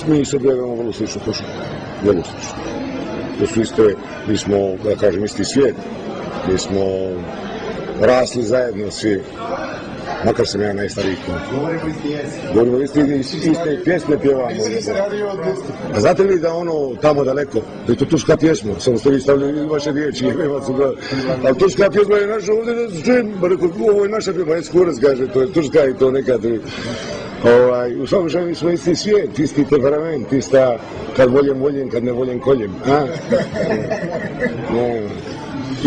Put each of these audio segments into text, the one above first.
mi i Srbija imamo vrlo slično košarku. Vrlo slično. To su iste, mi smo, da kažem, isti svijet. Mi smo rasli zajedno svi. Makar sam ja najstariji klub. Govorimo iste pjesme pjevamo. A znate li da ono tamo daleko, da je to turska pjesma, samo ste vi stavili vaše riječi, ali turska pjesma je naša ovdje, ovo je naša pjesma, je skurac, kaže, to je turska i to nekad. U svakom slučaju mi smo isti svijet, isti temperament, ista kad voljem, kad ne voljem koljem.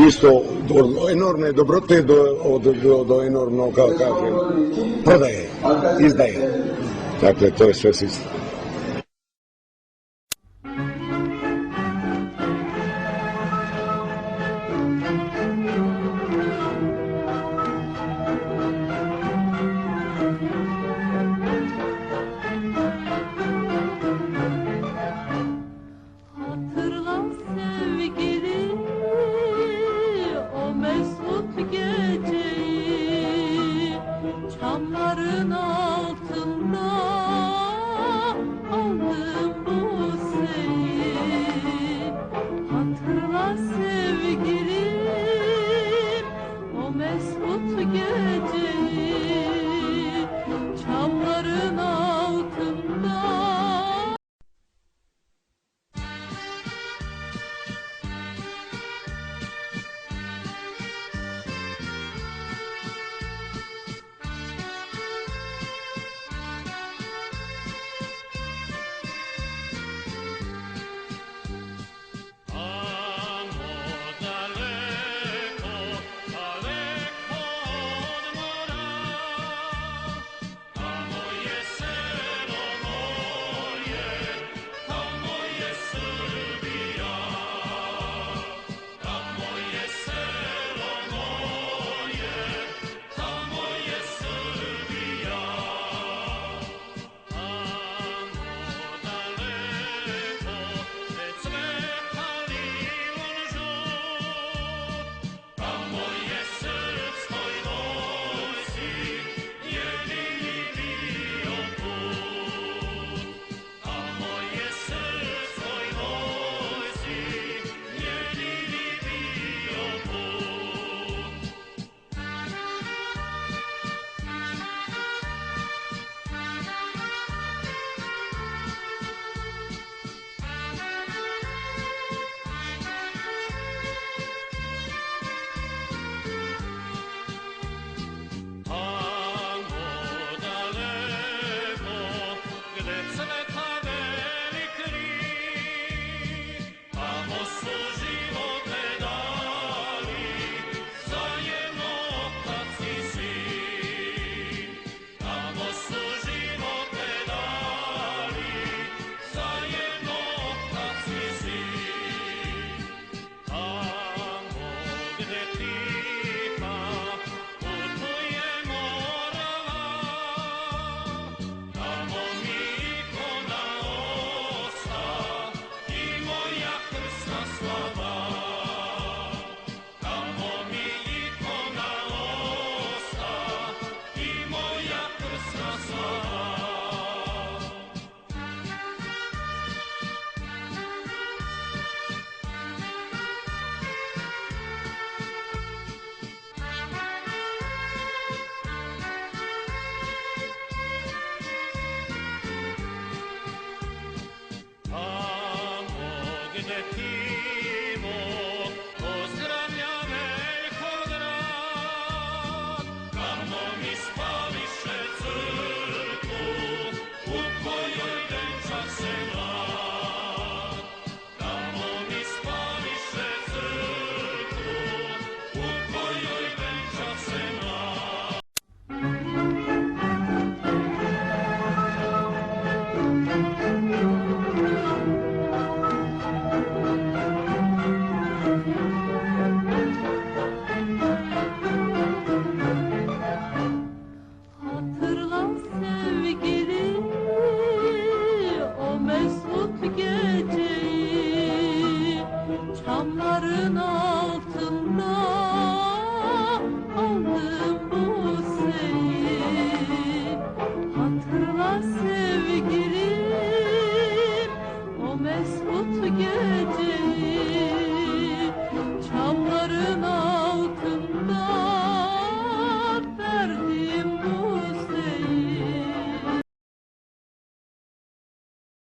Isto od enormne dobrote do enormno, kao kažem, prodaje, izdaje. Dakle, to je sve isto.